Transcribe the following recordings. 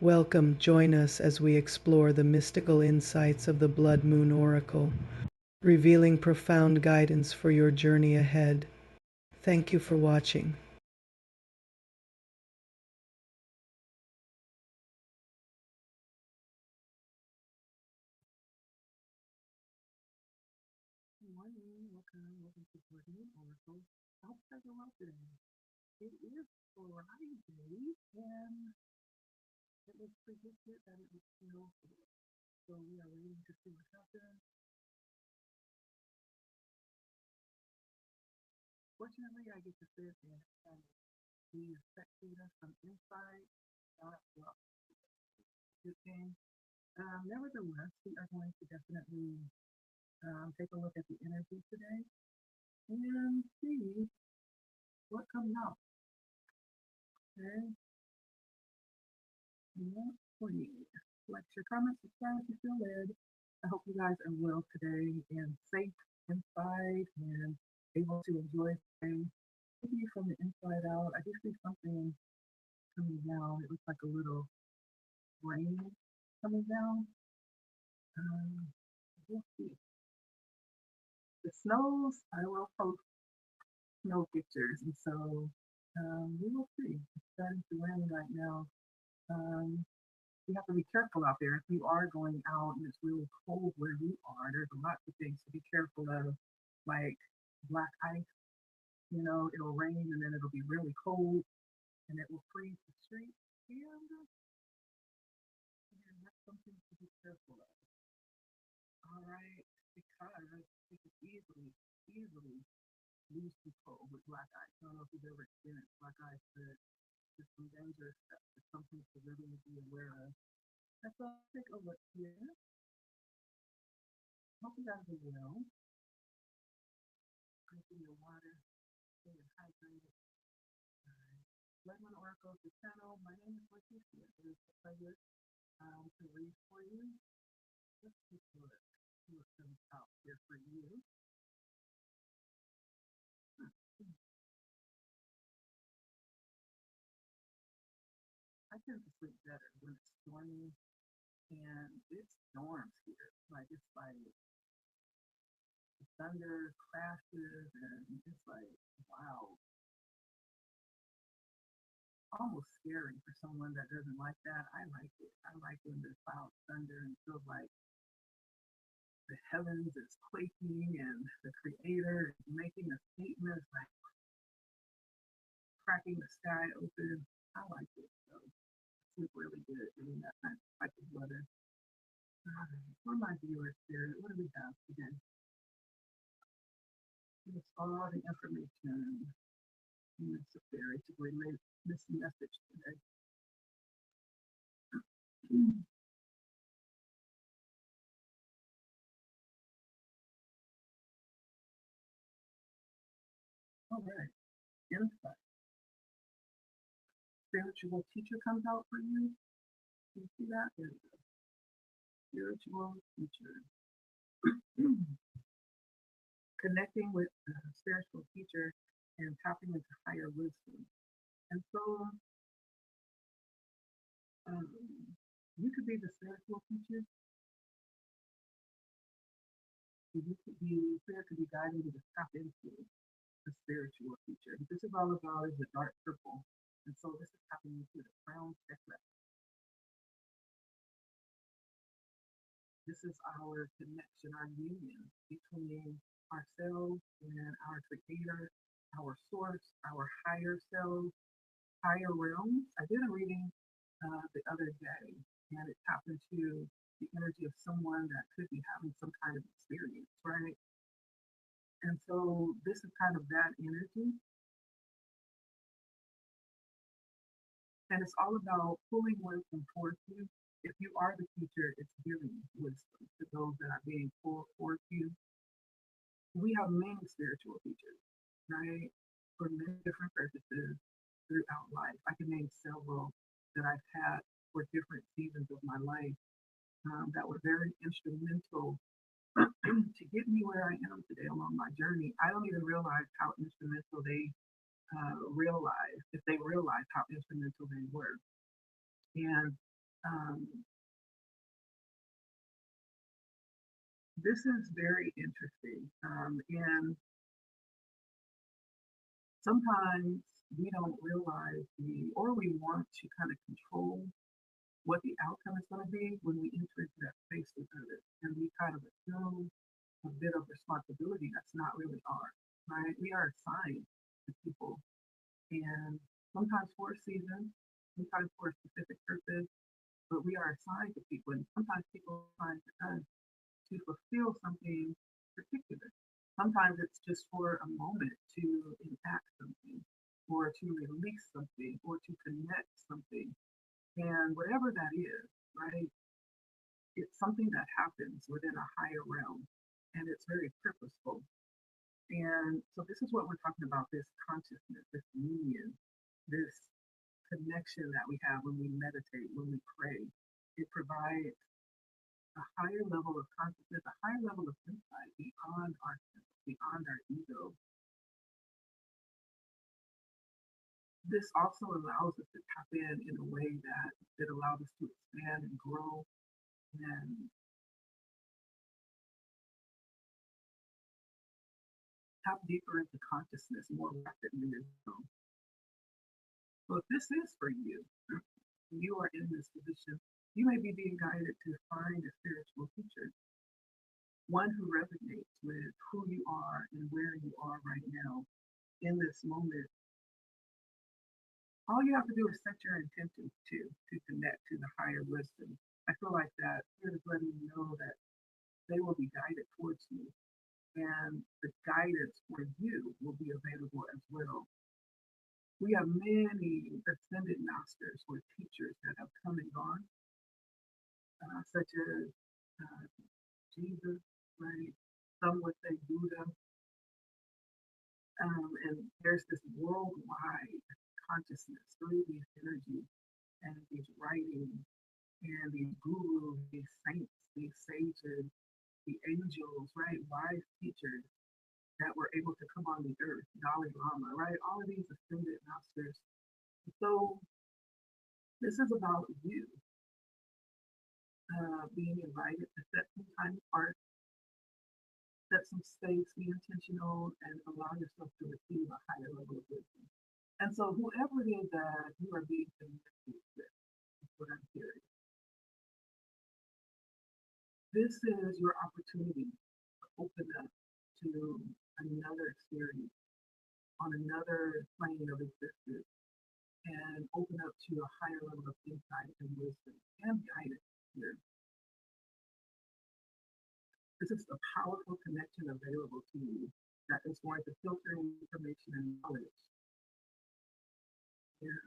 Welcome, join us as we explore the mystical insights of the Blood Moon Oracle, revealing profound guidance for your journey ahead. Thank you for watching. Good morning. Welcome to Blood Moon Oracle. I hope you guys are well today. It is Friday, and it was predicted that it would snow today. So we are waiting to see what happens. Fortunately, I get to sit and be a spectator from inside, not well, good thing. Nevertheless, we are going to definitely take a look at the energy today and see what comes out. Okay, yeah, please. Like your comments, subscribe if you feel led. I hope you guys are well today and safe inside and able to enjoy the day. Maybe from the inside out. I do see something coming down. It looks like a little rain coming down. We'll see. The snows, I will post snow pictures. And so we will see. It's starting to rain right now. Um, you have to be careful out there. If you are going out and it's really cold where you are, there's lots of things to be careful of, like black ice. It'll rain and then it'll be really cold and it will freeze the street. And that's something to be careful of. All right, because it could easily lose control with black ice. I don't know if you've ever experienced black ice, but it's some dangerous stuff. It's something to really be aware of. And so take a look here. Hope you guys are well. Drinking your water, staying hydrated. All right. Bloodman Oracle the channel. My name is Leticia. It is a pleasure to read for you. Let's take a look. See what comes out here for you. I tend to sleep better when it's stormy and it storms here. It's like the thunder crashes and it's like wow, almost scary for someone that doesn't like that. I like it. I like when there's loud thunder and feels like the heavens is quaking and the creator is making a statement, it's like cracking the sky open. I like it. So it's really good doing that type of weather. All right. For my viewers here, what do we have today? It's all the information necessary to relay this message today. All right. Insight. Spiritual teacher comes out for you. Can you see that? There we go. Spiritual teacher. Connecting with a spiritual teacher and tapping into higher wisdom. And so um, you could be the spiritual teacher. You could be spirit could be guiding you to tap into the spiritual teacher. This is all about is the dark purple. And so this is tapping into the crown chakra. This is our connection, our union between ourselves and our creator, our source, our higher self, higher realms. I did a reading the other day, and it tapped into the energy of someone that could be having some kind of experience, right? And so this is kind of that energy, and it's all about pulling wisdom towards you. If you are the teacher, it's giving wisdom to those that are being pulled towards you. We have many spiritual teachers, right? For many different purposes throughout life. I can name several that I've had for different seasons of my life that were very instrumental to get me where I am today along my journey. I don't even realize how instrumental they realized, if they realized how instrumental they were. And Um, this is very interesting. And sometimes we don't realize or we want to kind of control what the outcome is going to be when we enter into that space with others. And we kind of assume a bit of responsibility that's not really ours, right? We are assigned to people, and sometimes for a season, sometimes for a specific purpose, but we are assigned to people, and sometimes people are assigned to us to fulfill something particular. Sometimes it's just for a moment to enact something, or to release something, or to connect something. And whatever that is, right, it's something that happens within a higher realm, and it's very purposeful. And so this is what we're talking about, this consciousness, this union, this connection that we have when we meditate, when we pray. It provides a higher level of consciousness, a higher level of insight beyond ourselves, beyond our ego. This also allows us to tap in a way that it allows us to expand and grow and tap deeper into consciousness more rapidly as well. So if this is for you, you are in this position, you may be being guided to find a spiritual teacher, one who resonates with who you are and where you are right now in this moment. All you have to do is set your intention to connect to the higher wisdom. I feel like that Spirit is letting you know that they will be guided towards you, and the guidance for you will be available as well. We have many ascended masters or teachers that have come and gone, such as uh, Jesus, right? Some would say Buddha, and there's this worldwide consciousness through these energies and these writings and these gurus, these saints, these sages, the angels, right? Wise teachers that were able to come on the earth, Dalai Lama, right? All of these ascended masters. So this is about you being invited to set some time apart, set some space, be intentional, and allow yourself to receive a higher level of wisdom. And so whoever it is that you are being connected with, is what I'm hearing. This is your opportunity to open up to another experience on another plane of existence and open up to a higher level of insight and wisdom and guidance here. This is a powerful connection available to you that is going to filter information and knowledge, yeah,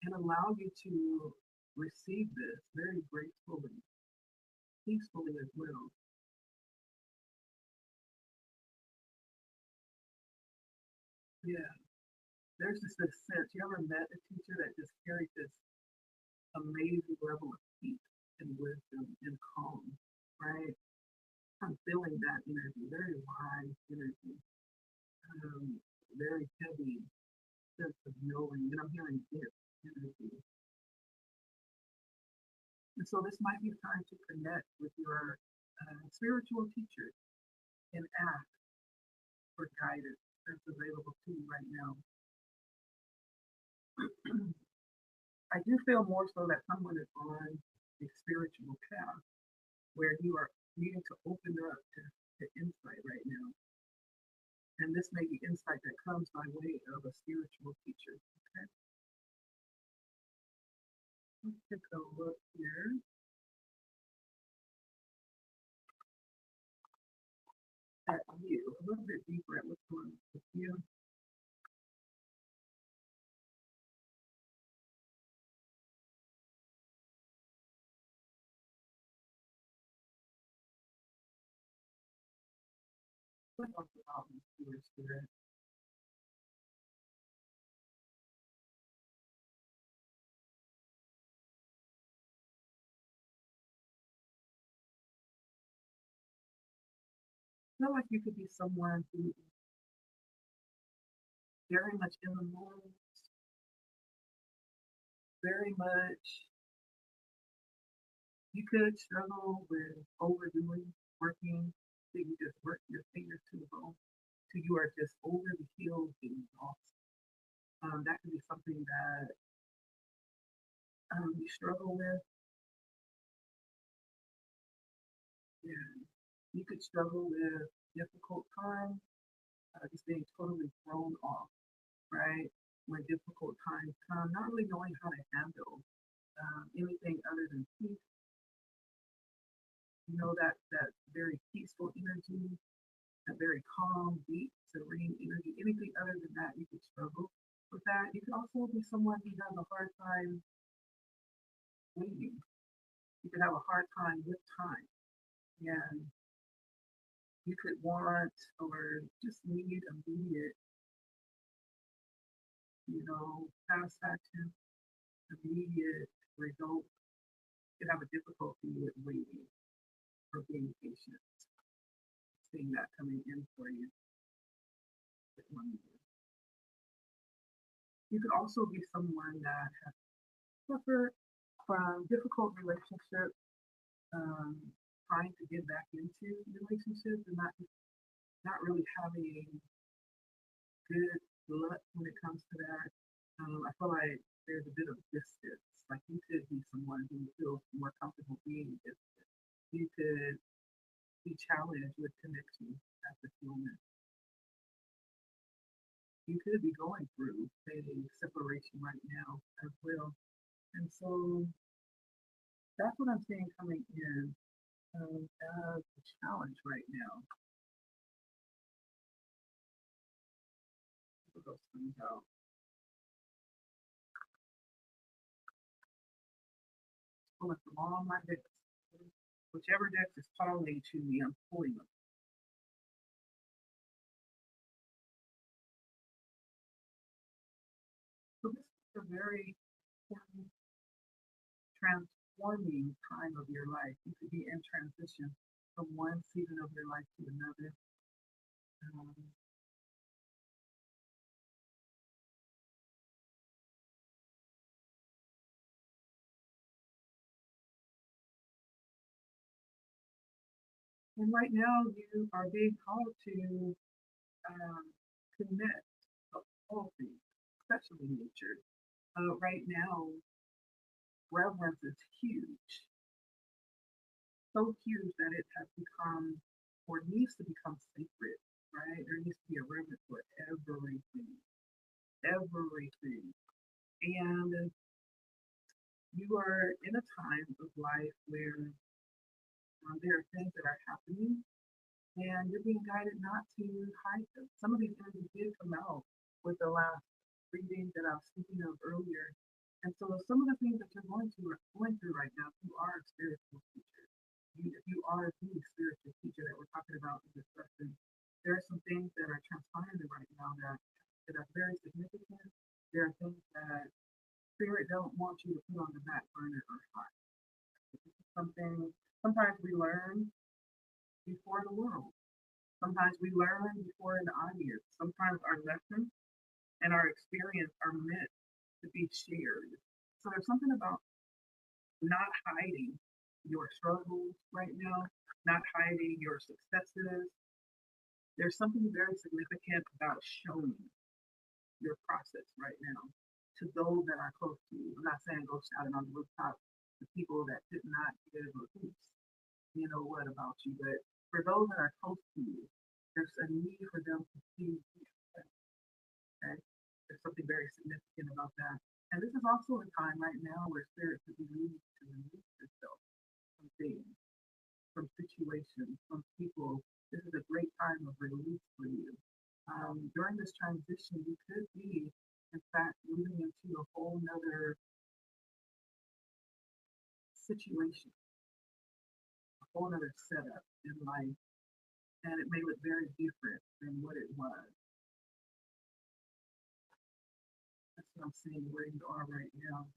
and allow you to receive this very gracefully, peacefully as well. Yeah, there's just this sense. You ever met a teacher that just carried this amazing level of peace and wisdom and calm, right? I'm feeling that energy, very wise energy, um, very heavy sense of knowing, and I'm hearing this energy. And so this might be time to connect with your spiritual teacher and ask for guidance that's available to you right now. I do feel more so that someone is on a spiritual path where you are needing to open up to insight right now. And this may be insight that comes by way of a spiritual teacher. Okay, let's take a look here at you, a little bit deeper at what's going on with you. What else about your spirit? I feel like you could be someone who is very much in the moment, very much. You could struggle with overdoing, working, so you just work your fingers to the bone, till you are just over the hill getting exhausted. That could be something that you struggle with. And you could struggle with difficult times, just being totally thrown off, right? When difficult times come, not really knowing how to handle anything other than peace. You know, that very peaceful energy, that very calm, deep, serene energy. Anything other than that, you could struggle with that. You could also be someone who has a hard time waiting. You could have a hard time with time. And you could want or just need immediate, satisfaction, immediate results. You could have a difficulty with waiting or being patient, seeing that coming in for you. You could also be someone that has suffered from difficult relationships, um, trying to get back into relationships and not really having good luck when it comes to that. I feel like there's a bit of distance. Like you could be someone who feels more comfortable being distant. You could be challenged with connection at this moment. You could be going through a separation right now as well. And so that's what I'm seeing coming in as a challenge right now. Put those things out. Pulling from all my decks. Whichever deck is calling to me, I'm pulling them. So this is a very important transforming time of your life. You could be in transition from one season of your life to another. Um, and right now, you are being called to um, connect of all things, especially nature. Right now, reverence is huge, so huge that it has become or needs to become sacred, right? There needs to be a reverence for everything, everything. And you are in a time of life where there are things that are happening and you're being guided not to hide them. Some of these energies did come out with the last reading that I was speaking of earlier. And so some of the things that you're going through right now, you are a spiritual teacher. You are the spiritual teacher that we're talking about in this lesson. There are some things that are transpiring right now that are very significant. There are things that spirit don't want you to put on the back burner or hide. This is something sometimes we learn before the world. Sometimes we learn before an audience. Sometimes our lessons and our experience are meant to be shared. So there's something about not hiding your struggles right now, not hiding your successes. There's something very significant about showing your process right now to those that are close to you. I'm not saying go shouting on the rooftop to people that did not give a hoot, you know what about you, but for those that are close to you, there's a need for them to see you. Okay? There's something very significant about that. And this is also a time right now where spirit could be needing to release yourself from things, from situations, from people. This is a great time of release for you. During this transition, you could be, in fact, moving into a whole nother situation, a whole nother setup in life, and it may look very different than what it was. That's what I'm seeing where you are right now.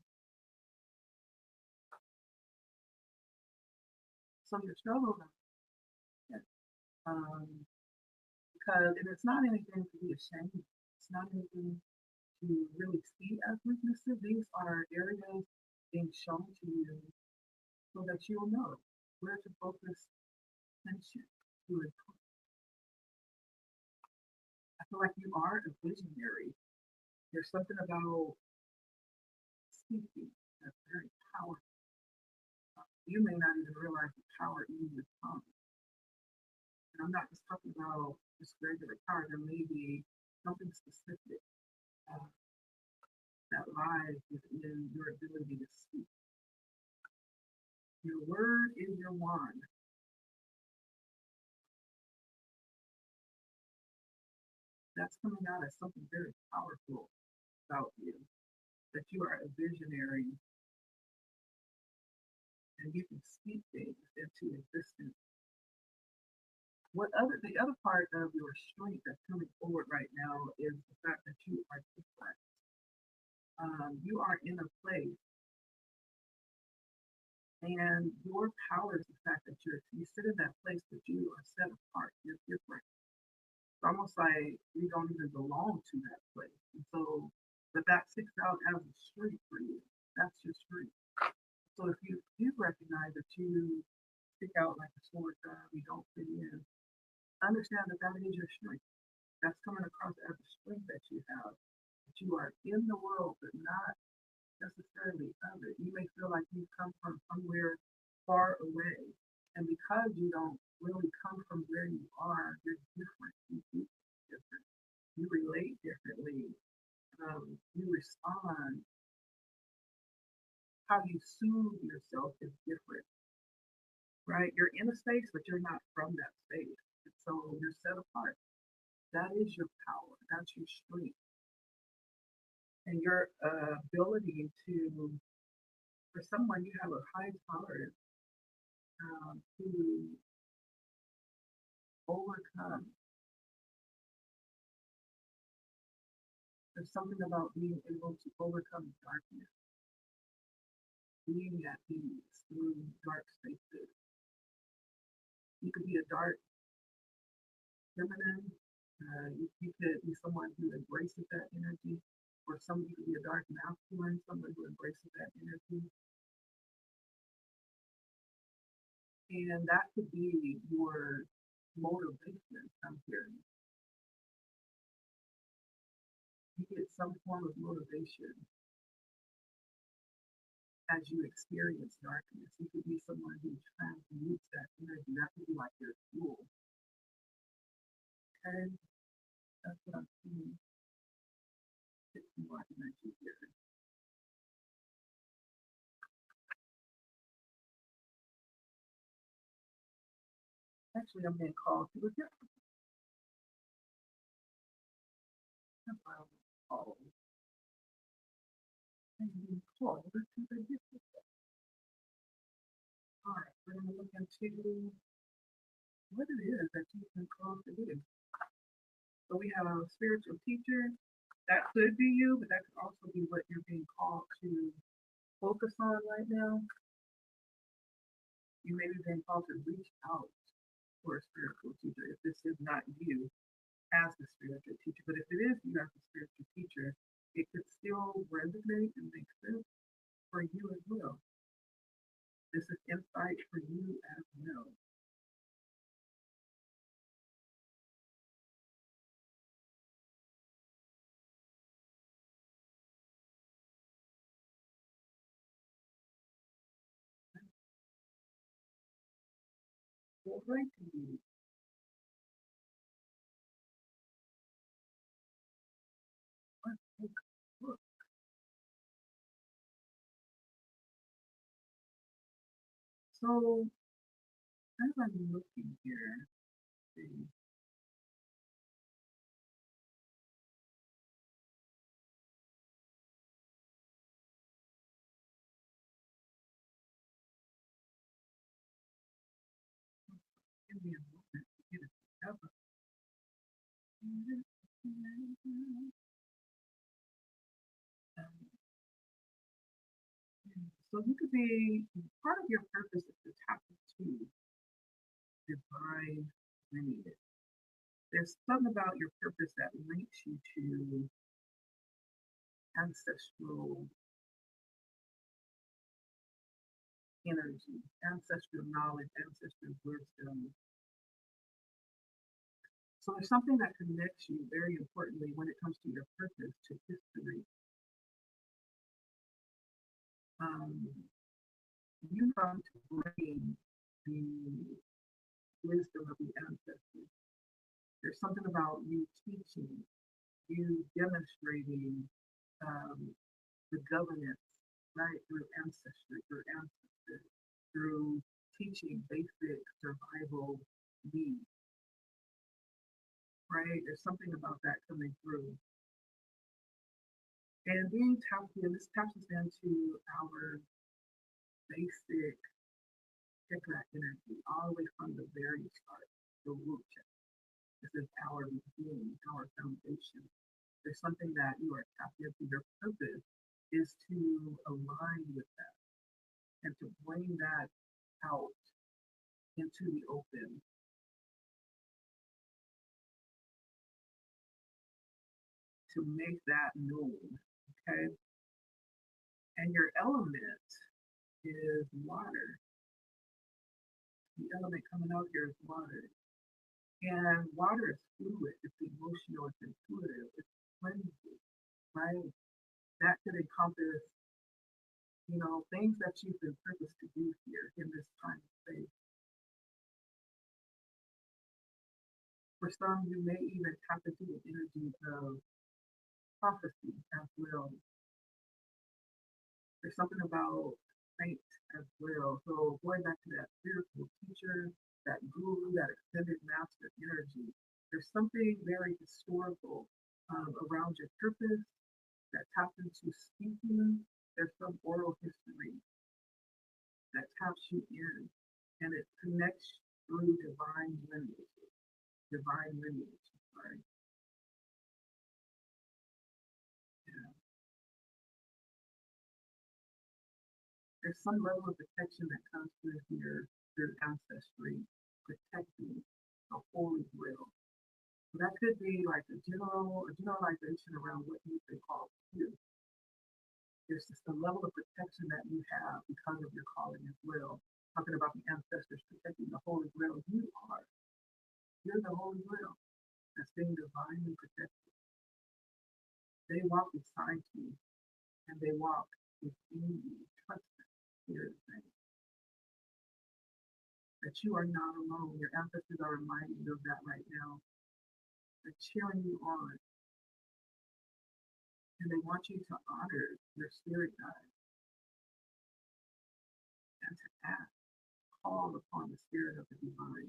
So your struggles are, because and it's not anything to be ashamed of. It's not anything to really see as weaknesses. These are areas being shown to you so that you'll know where to focus attention to improve. I feel like you are a visionary. There's something about speaking that's very powerful. You may not even realize the power in your tongue. And I'm not just talking about just regular power. There may be something specific uh, that lies within your ability to speak. Your word is your wand. That's coming out as something very powerful about you. That you are a visionary and you can speak things into existence. The other part of your strength that's coming forward right now is the fact that you are different. You are in a place, and your power is the fact that you sit in that place, but you are set apart. You're different. It's almost like you don't even belong to that place. And so, but that sticks out as a strength for you. That's your strength. So if you do recognize that you stick out like a sore thumb, you don't fit in, understand that that is your strength. That's coming across as a strength that you have. That you are in the world, but not necessarily of it. You may feel like you come from somewhere far away. And because you don't really come from where you are, you're different. You do different. You relate differently. You respond. How you soothe yourself is different, right? You're in a space, but you're not from that space. And so you're set apart. That is your power. That's your strength. And your ability to, for someone, you have a high tolerance to overcome. There's something about being able to overcome darkness, being at ease through dark spaces. You could be a dark feminine. You could be someone who embraces that energy, or somebody could be a dark masculine, someone who embraces that energy. And that could be your motivation. I'm hearing you get some form of motivation as you experience darkness. You could be someone who transmutes that energy. That could be like your fuel. Okay, that's what I'm seeing. Get some more energy here. Actually, I'm being called to a different call. I'm being called to a different. All right, we're going to look into what it is that you've been called to do. So we have a spiritual teacher. That could be you, but that could also be what you're being called to focus on right now. You may be being called to reach out for a spiritual teacher if this is not you as the spiritual teacher. But if it is you as the spiritual teacher, it could still resonate and make sense for you as well. This is insight for you as well. Well, great to you. Let's take a look. So as I'm looking here, see, give me a moment to get it together. So you could be part of your purpose is to tap into divine lineage. There's something about your purpose that links you to ancestral energy, ancestral knowledge, ancestral wisdom. So there's something that connects you very importantly when it comes to your purpose to history. Um, you come to bring the wisdom of the ancestors. There's something about you teaching, you demonstrating um, the governance, right, through ancestry, through ancestors, through teaching basic survival needs, right? There's something about that coming through. And being tapped in, this taps us into our basic Chakra energy, all the way from the very start, the root chakra. This is our beginning, our foundation. There's something that you are tapped into. Your purpose is to align with that and to bring that out into the open, to make that known. Okay. And your element is water. The element coming out here is water. And water is fluid, it's emotional, it's intuitive, it's cleansing, right? That could encompass, things that you've been purposed to do here in this time and space. For some, you may even tap into the energy of prophecy as well. There's something about saint as well. So going back to that spiritual teacher, that guru, that extended master energy, there's something very historical around your purpose that taps into speaking. There's some oral history that taps you in, and it connects through divine lineage. Divine lineage, sorry. Yeah. There's some level of protection that comes through here, through ancestry, protecting the holy grail. So that could be like a generalization around what you've been called to do. There's just a level of protection that you have because of your calling as well. Talking about the ancestors protecting the holy grail, you're the holy grail that's being divinely protected. They walk beside you and they walk within you. Trust them. Here is saying that you are not alone. Your ancestors are reminding you of that right now. They're cheering you on. And they want you to honor your spirit guide and to ask, call upon the spirit of the divine.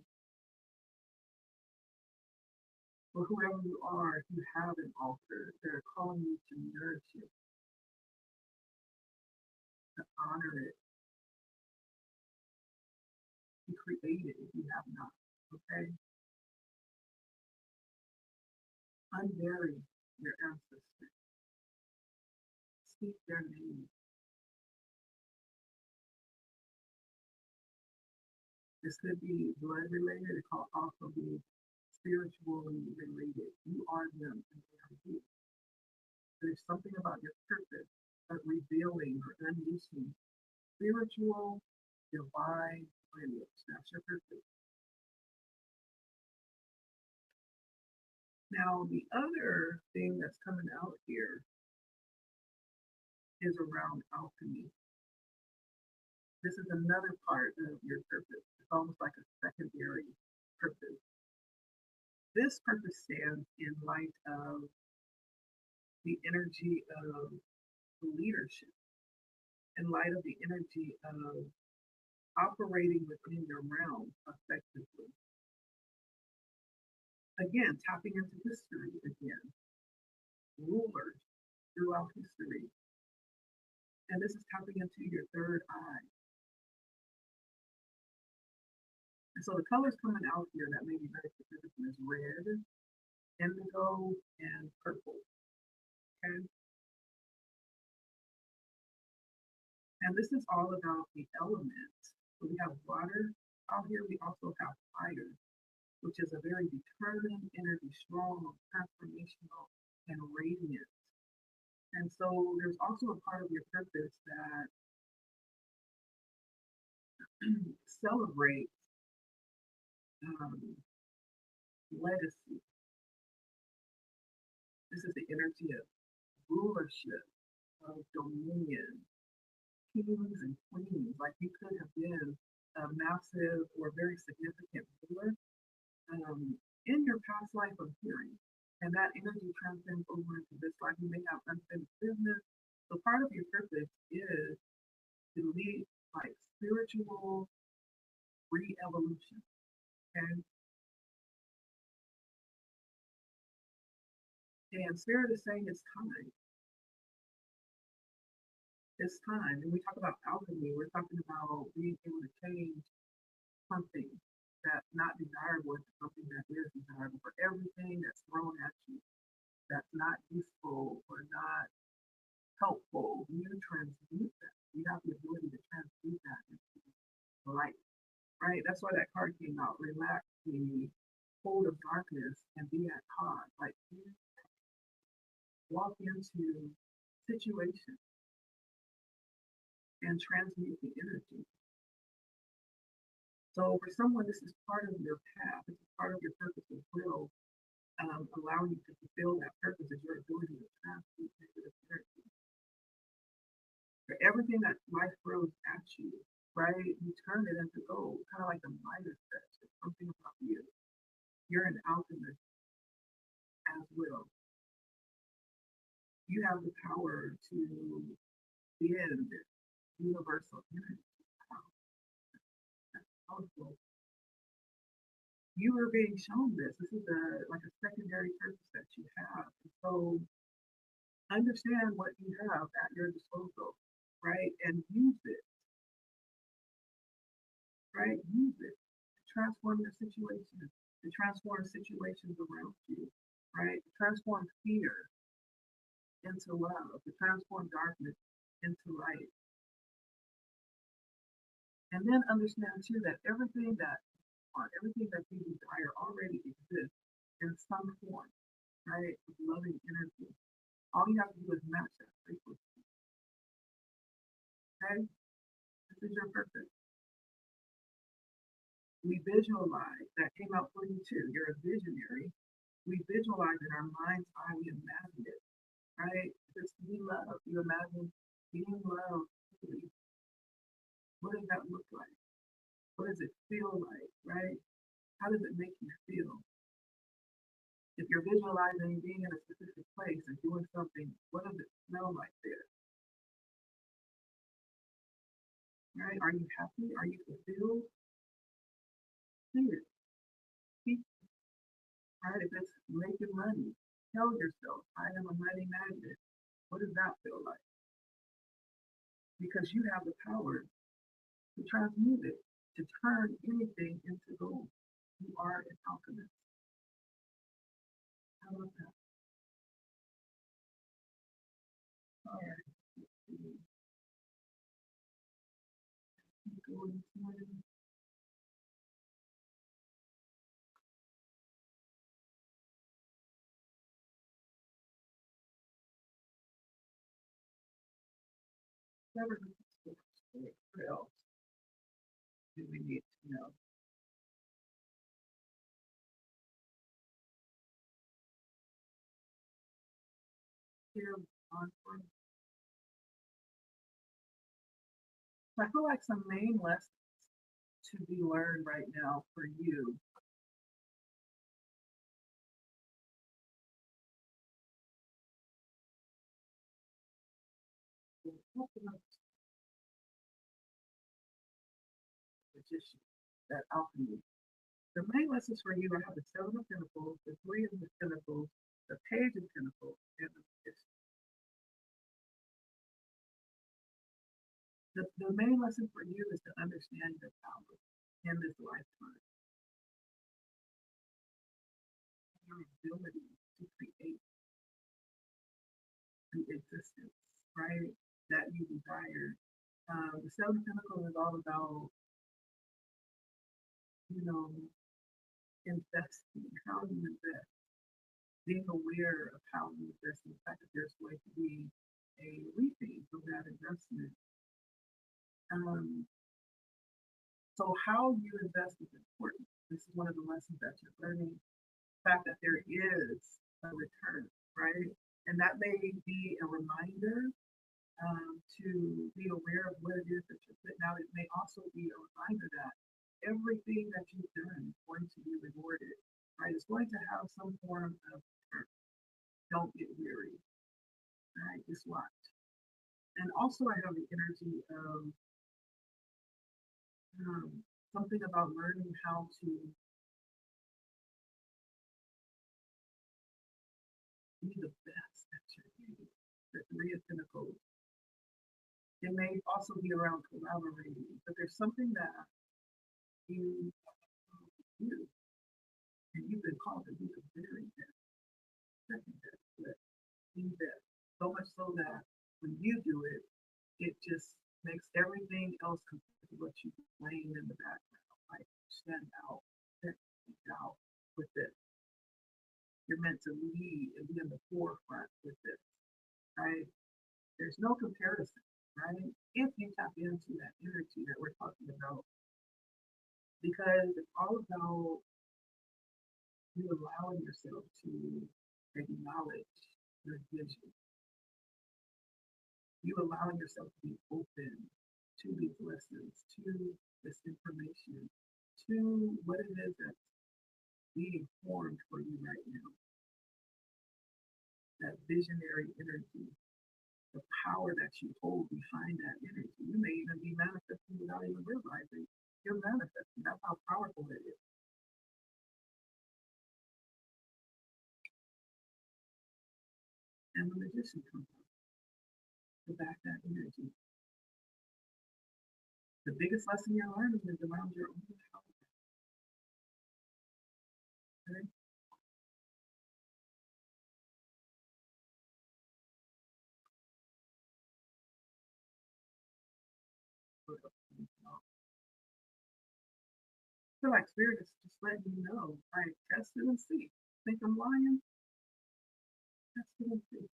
For whoever you are, if you have an altar, they're calling you to nourish it, to honor it, to create it if you have not. Okay? Unbury your ancestors. Speak their name. This could be blood related, it could also be spiritually related. You are them and they are you. There's something about your purpose of revealing or unleashing spiritual, divine lineage. That's your purpose. Now, the other thing that's coming out here is around alchemy. This is another part of your purpose. It's almost like a secondary purpose. This purpose stands in light of the energy of leadership, in light of the energy of operating within your realm effectively. Again, tapping into history again, rulers throughout history. And this is tapping into your third eye. And so the colors coming out here that may be very specific is red, indigo, and purple. Okay. And this is all about the elements. So we have water out here. We also have fire, which is a very determined energy, strong, transformational, and radiant. And so there's also a part of your purpose that celebrates um, legacy. This is the energy of rulership, of dominion, kings and queens. Like you could have been a massive or very significant ruler in your past life of hearing. And that energy transcends over into this life. You may have unfinished business. So part of your purpose is to lead like spiritual re-evolution. Okay. And Spirit is saying it's time. It's time. And we talk about alchemy, we're talking about being able to change something that's not desirable into something that is desirable. For everything that's thrown at you that's not useful or not helpful, you transmute that. You have the ability to transmute that into light, right? That's why that card came out. Relax the hold of darkness and be at cause. Like you walk into situations and transmute the energy. So for someone, this is part of your path. This is part of your purpose as well. Allowing you to fulfill that purpose is your ability to transmute negative energy. For everything that life throws at you, right? You turn it into gold, kind of like the Midas touch. It's something about you. You're an alchemist as well. You have the power to bend universal energy. Wow, that's powerful. You are being shown this. This is like a secondary purpose that you have. So understand what you have at your disposal, right? And use it, right? Use it to transform your situation, to transform situations around you, right? To transform fear into love, to transform darkness into light. And then understand too that everything that everything that you desire already exists in some form, right? Of loving energy. All you have to do is match that frequency. Okay? This is your purpose. We visualize, that came out for you too. You're a visionary. We visualize in our mind's eye, we imagine it, right? Just be love. You imagine being loved. What does that look like? What does it feel like, right? How does it make you feel? If you're visualizing being in a specific place and doing something, what does it smell like there? Right? Are you happy? Are you fulfilled? See it. Speak. Right? If it's making money, tell yourself, I am a money magnet. What does that feel like? Because you have the power to transmute it, to turn anything into gold. You are an alchemist. How about that? All right. Go this morning. Never what else do we need to know? Here on I feel like some main lessons to be learned right now for you. Magician, that alchemy. The main lessons for you, I have the Seven of Pentacles, the Three of the Pentacles, the Page of Pentacles, and the Magician. The main lesson for you is to understand your power in this lifetime, your ability to create the existence, right, that you desire. The Seven of Pentacles is all about, you know, investing, how you invest, being aware of how you invest in the fact that there's going to be a reaping from that investment. Um, So how you invest is important. This is one of the lessons that you're learning. The fact that there is a return, right? And that may be a reminder to be aware of what it is that you're putting out. It may also be a reminder that everything that you've done is going to be rewarded, right? It's going to have some form of return. Don't get weary, right? Just watch. And also, I have the energy of something about learning how to be the best at your game. The Three of Pentacles. It may also be around collaborating, but there's something that you do, and you've been called to be the very best, second best, but the best. So much so that when you do it, it just makes everything else compared to what you playing in the background. Like stand out, stand out with this. You're meant to lead and be in the forefront with this, right? There's no comparison, right? If you tap into that energy that we're talking about, because it's all about you allowing yourself to acknowledge your vision, you allowing yourself to be open to these lessons, to this information, to what it is that's being formed for you right now. That visionary energy, the power that you hold behind that energy. You may even be manifesting without even realizing you're manifesting. That's how powerful it is. And the magician comes out to back that energy. The biggest lesson you're learning is around your own power. Okay? I feel like spirit is just letting you know, right? Test it and see. Think I'm lying? Test it and see.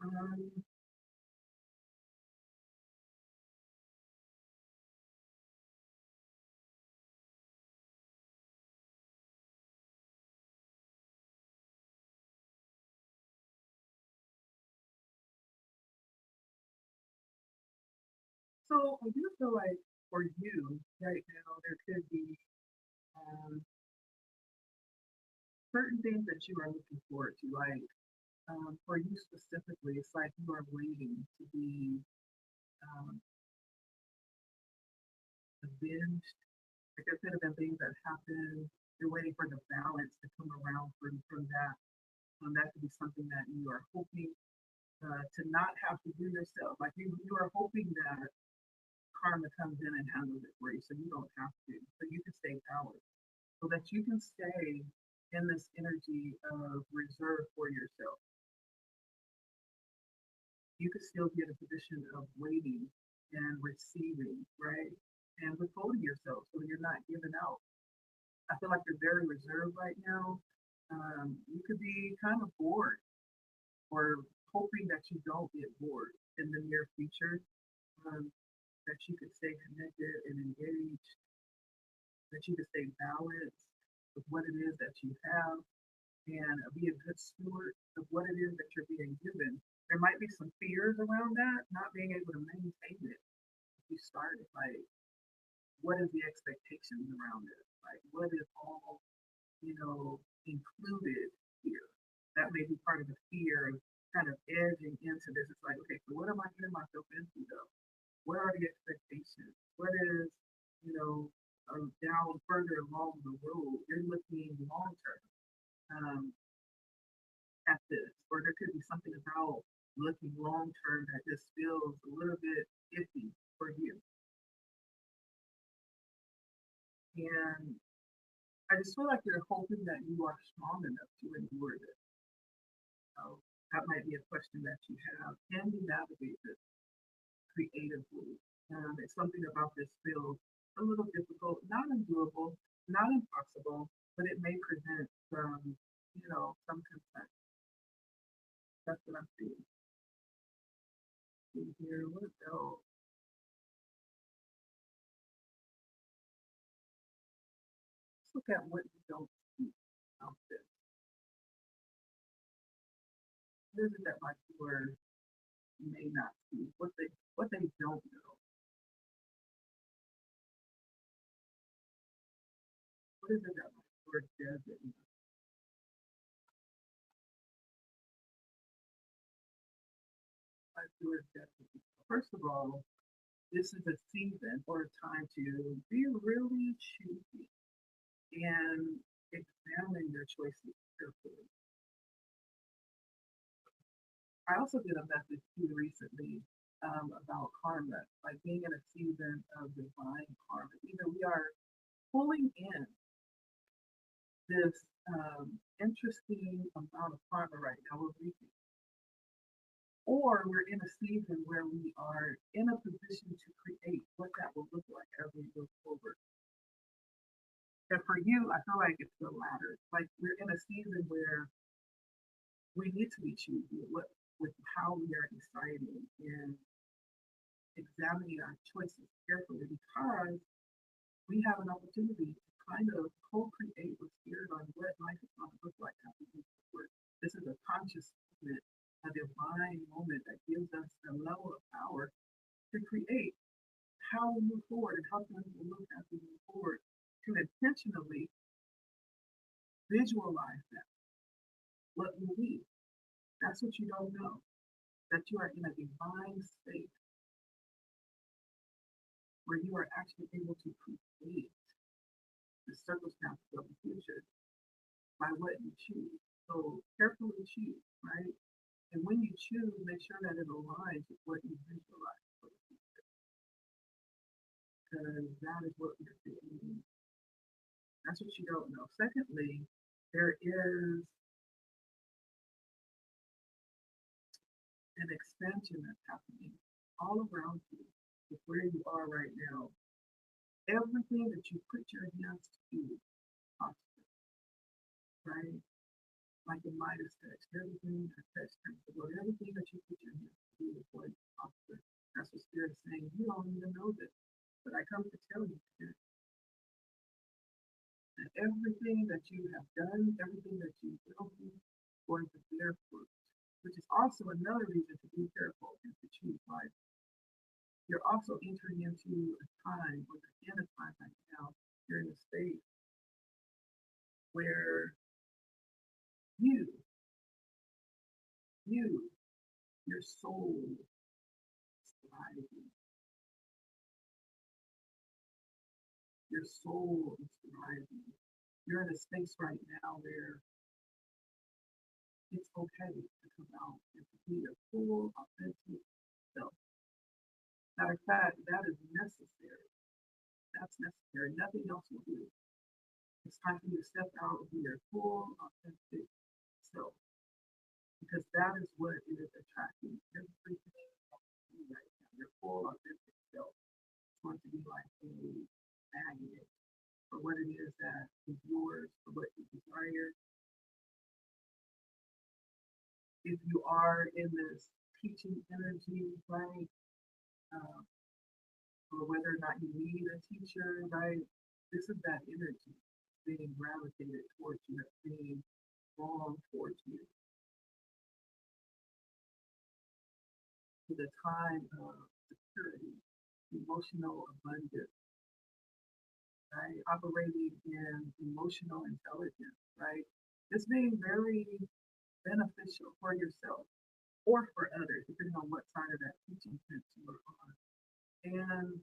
Um, so I do feel like for you right now, there could be certain things that you are looking forward to. Like for you specifically, it's like you are waiting to be um, avenged. Like there could have been things that happened. You're waiting for the balance to come around from that. That could be something that you are hoping to not have to do yourself. Like you are hoping that karma comes in and handles it for you, so you don't have to. So you can stay balanced, so that you can stay in this energy of reserve for yourself. You could still be in a position of waiting and receiving, right? And withholding yourself so you're not giving out. I feel like you're very reserved right now. You could be kind of bored or hoping that you don't get bored in the near future, um, that you could stay connected and engaged, that you could stay balanced with what it is that you have and be a good steward of what it is that you're being given. There might be some fears around that, not being able to maintain it. If you start like, what is the expectations around it? Like, what is all, included here? That may be part of the fear of kind of edging into this. It's like, okay, so what am I getting myself into though? What are the expectations? What is, down further along the road? You're looking long term. At this, or there could be something about looking long term that just feels a little bit iffy for you. And I just feel like you're hoping that you are strong enough to endure this. So that might be a question that you have. Can you navigate this creatively? It's something about this feels a little difficult, not undoable, not impossible, but it may present some, some consent. That's what I'm seeing. See here, what else? Let's look at what you don't see out this. What is it that my viewers may not see? What they don't know? What is it that my viewers doesn't know? My viewers doesn't know. First of all, this is a season or a time to be really choosy and examine your choices carefully. I also did a message too recently about karma, like being in a season of divine karma. Either we are pulling in this interesting amount of karma right now, we're reaping, or we're in a season where we are in a position to create what that will look like as we move forward. And for you, I feel like it's the latter. Like we're in a season where we need to be choosy with how we are deciding and examining our choices carefully because we have an opportunity to kind of co-create with spirit on what life is going to look like as we move forward. This is a conscious moment, a divine moment that gives us a level of power to create how we move forward and how things will look as we move forward, to intentionally visualize that. What will be? That's what you don't know. That you are in a divine state where you are actually able to create the circumstances of the future by what you choose. So carefully choose, right? And when you choose, make sure that it aligns with what you visualize for the future. Because that is what you're doing. That's what you don't know. Secondly, there is an expansion that's happening all around you with where you are right now. Everything that you put your hands to do prosper, right? Like the Midas touch, everything that touch turns to gold. Everything that you put your hands to do is going to prosper. That's what Spirit is saying. You don't even know this, but I come to tell you that everything that you have done, everything that you will do, is going to bear fruit, which is also another reason to be careful and to choose life. You're also entering into a time, or in a time right now, you're in a state where you, you, your soul is thriving. Your soul is thriving. You're in a space right now where it's okay to come out and to be your full, authentic self. Matter of fact, that is necessary. That's necessary. Nothing else will do. It's time for you to step out and be your full, authentic self. Because that is what is attracting everything right now. Your full, authentic self. It's going to be like a magnet for what it is that is yours, for what you desire. If you are in this teaching energy, right, um, or whether or not you need a teacher, right, this is that energy being gravitated towards you, being drawn towards you to the time of security, emotional abundance, right, operating in emotional intelligence, right, this being very beneficial for yourself or for others, depending on what side of that teaching fence you are on. And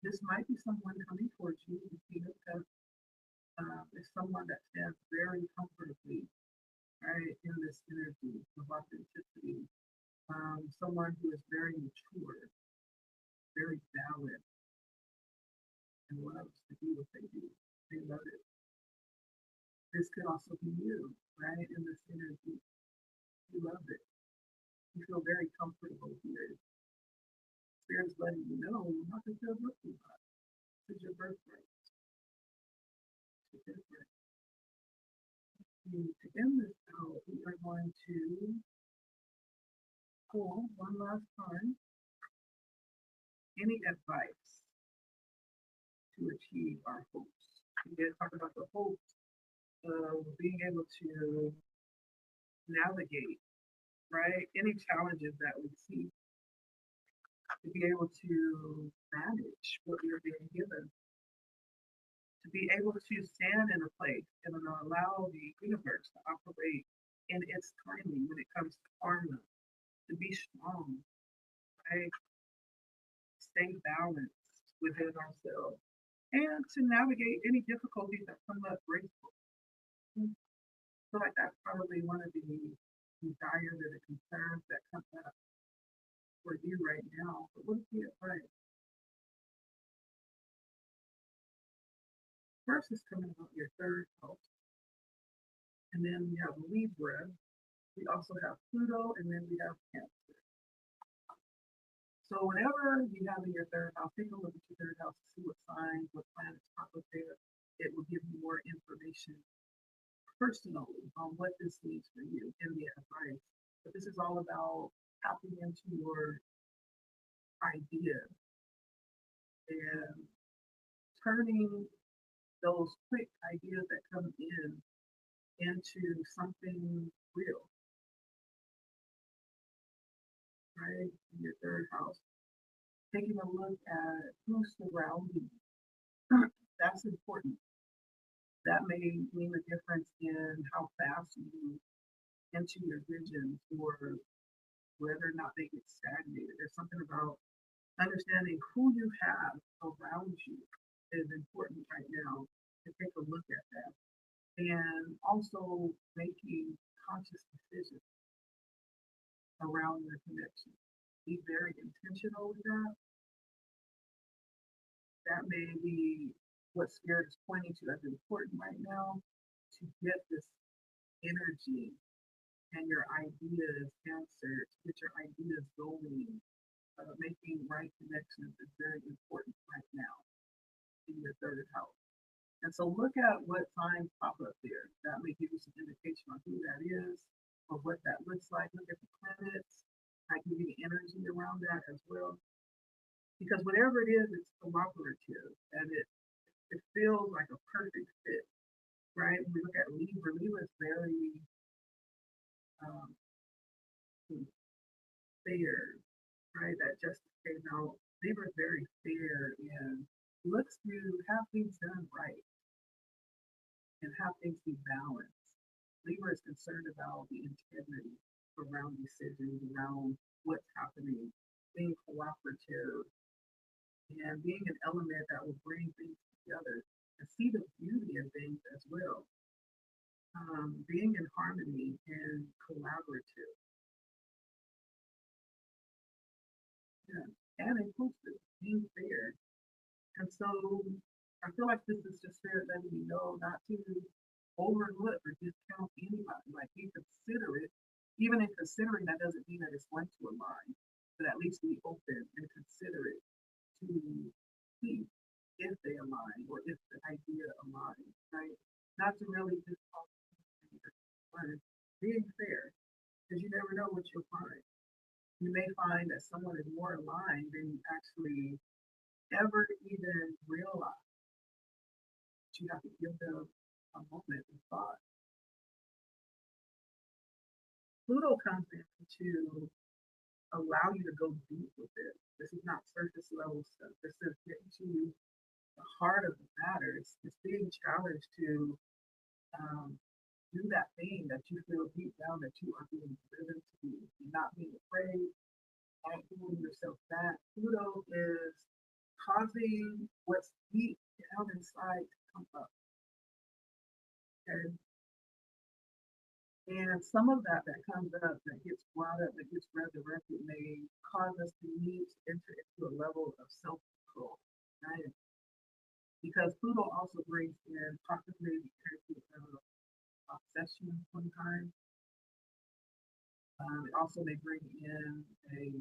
this might be someone coming towards you, because it's someone that stands very comfortably, right, in this energy of authenticity. Someone who is very mature, very balanced, and loves to do what they do. They love it. This could also be you, right, in this energy. You love it. You feel very comfortable here. Spirit's letting you know you're not to feel guilty about it. end this out, we are going to pull one last time. Any advice to achieve our hopes? We did talk about the hopes of being able to navigate, right? Any challenges that we see, to be able to manage what we're being given, to be able to stand in a place and allow the universe to operate in its timing when it comes to karma, to be strong, right? Stay balanced within ourselves, and to navigate any difficulties that come up gracefully. I feel like that's probably one of the desires or the concerns that comes up for you right now. But what is the advice? First is coming out your third house, and then we have Libra. We also have Pluto, and then we have Cancer. So whenever you have in your third house, take a look at your third house to see what signs, what planets pop up there. It will give you more information personally on what this means for you in the advice. But this is all about tapping into your ideas and turning those quick ideas that come in into something real, right? In your third house, taking a look at who's surrounding you. That's important. That may mean a difference in how fast you move into your visions or whether or not they get stagnated. There's something about understanding who you have around you is important right now to take a look at that. And also making conscious decisions around your connection. Be very intentional with that. That may be what Spirit is pointing to as important right now to get this energy and your ideas answered, to get your ideas going. Making right connections is very important right now in your third house. And so look at what signs pop up there. That may give you some indication on who that is or what that looks like. Look at the planets. I can give you the energy around that as well. Because whatever it is, it's collaborative and it feels like a perfect fit, right? When we look at Libra, Libra is very um, fair, right? That justice came out. Libra is very fair and looks to have things done right and have things be balanced. Libra is concerned about the integrity around decisions, around what's happening, being cooperative, and being an element that will bring things together and see the beauty in things as well. Being in harmony and collaborative, yeah, and inclusive, being fair. And so I feel like this is just fair letting you know not to overlook or discount anybody. Like be considerate. Even in considering, that doesn't mean that it's going to align, but at least be open and considerate to see if they align or if the idea aligns, right? Not to really just talk being fair, because you never know what you'll find. You may find that someone is more aligned than you actually ever even realize. You have to give them a moment of thought. Pluto comes in to allow you to go deep with it. This is not surface level stuff. This is getting to the heart of the matter. It's being challenged to do that thing that you feel deep down that you are being driven to do, not being afraid, not holding yourself back. Pluto is causing what's deep down inside to come up. Okay. And some of that that comes up, that gets brought up, that gets resurrected, may cause us to need to enter into a level of self-control, right? Because Pluto also brings in possibly the energy of obsession sometimes. It also may bring in a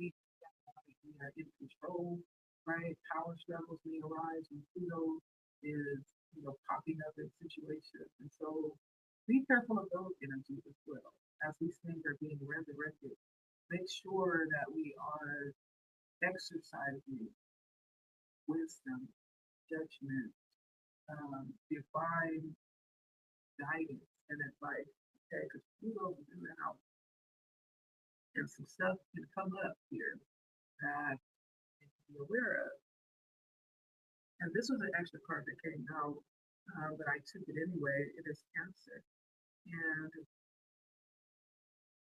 deep in control, right? Power struggles may arise when Pluto is, popping up in situations. And so Be careful of those energies as well. As these things are being resurrected, make sure that we are exercising wisdom, judgment, divine guidance and advice. Okay, because you go in the house and some stuff can come up here that you need to be aware of. And this was an extra card that came out, but I took it anyway. It is Cancer. And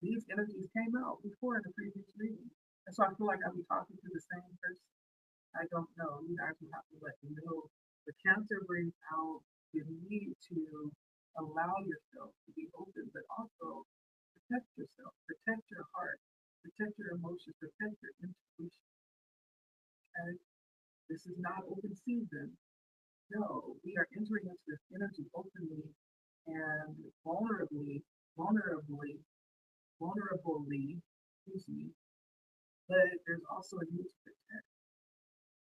these energies came out before in the previous reading. And so I feel like I'll be talking to the same person. I don't know. You guys will have to let me know. The Cancer brings out the need to allow yourself to be open, but also protect yourself, protect your heart, protect your emotions, protect your intuition. Okay? This is not open season. No, we are entering into this energy openly and vulnerably, vulnerably, excuse me, but there's also a need to protect.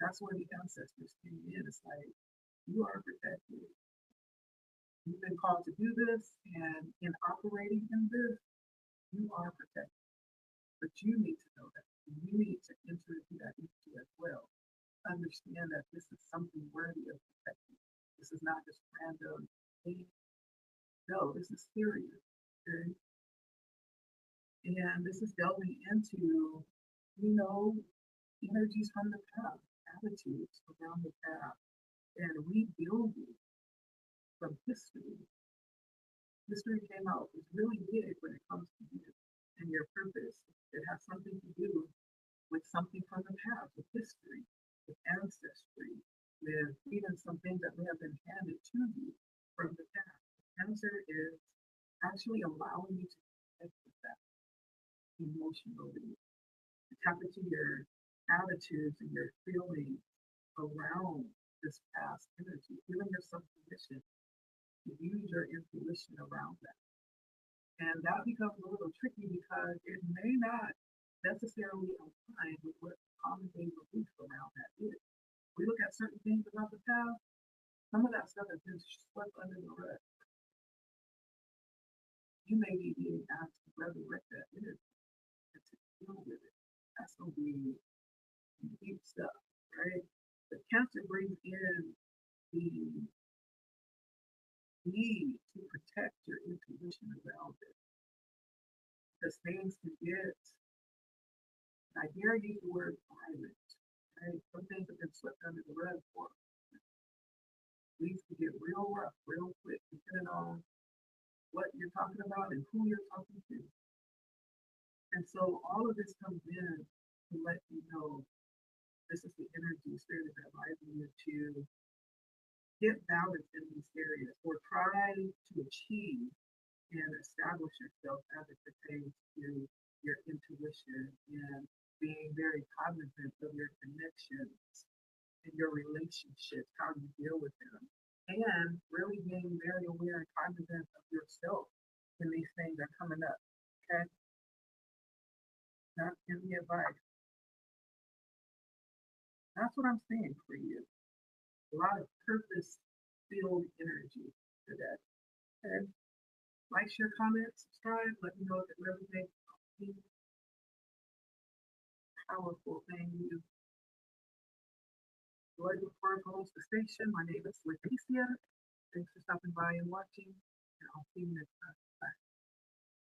That's where the ancestors came in. It's like you are protected. You've been called to do this, and in operating in this, you are protected. But you need to know that. You need to enter into that energy as well. Understand that this is something worthy of protection. This is not just random thing. No, this is serious. Okay? And this is delving into, you know, energies from the past, attitudes around the past, and rebuilding from history. History came out is really big when it comes to you and your purpose. It has something to do with something from the past, with history, with ancestry, with even some things that may have been handed to you from the past. Cancer is actually allowing you to connect with that emotionally, to tap into your attitudes and your feelings around this past energy, giving yourself permission to use your intuition around that. And that becomes a little tricky because it may not necessarily align with what common day belief around that is. We look at certain things about the past, some of that stuff has been swept under the rug. You may be being asked to resurrect that energy and to deal with it. That's going to be deep stuff, right? But Cancer brings in the need to protect your intuition around it. Because things can get, I dare use the word violent, right? Some things have been swept under the rug for things can get real rough, real quick, depending on what you're talking about and who you're talking to. And so all of this comes in to let you know this is the energy spirit that allows you to get balance in these areas or try to achieve and establish yourself as it pertains to your intuition and being very cognizant of your connections and your relationships, how you deal with them, and really being very aware and cognizant of yourself when these things are coming up. Okay? Not give me advice. That's what I'm saying for you. A lot of purpose filled energy today. Okay? Like, share, comment, subscribe. Let me know if it resonates. Powerful thing you enjoyed before I close the station. My name is Leticia. Thanks for stopping by and watching, and I'll see you next time. Bye.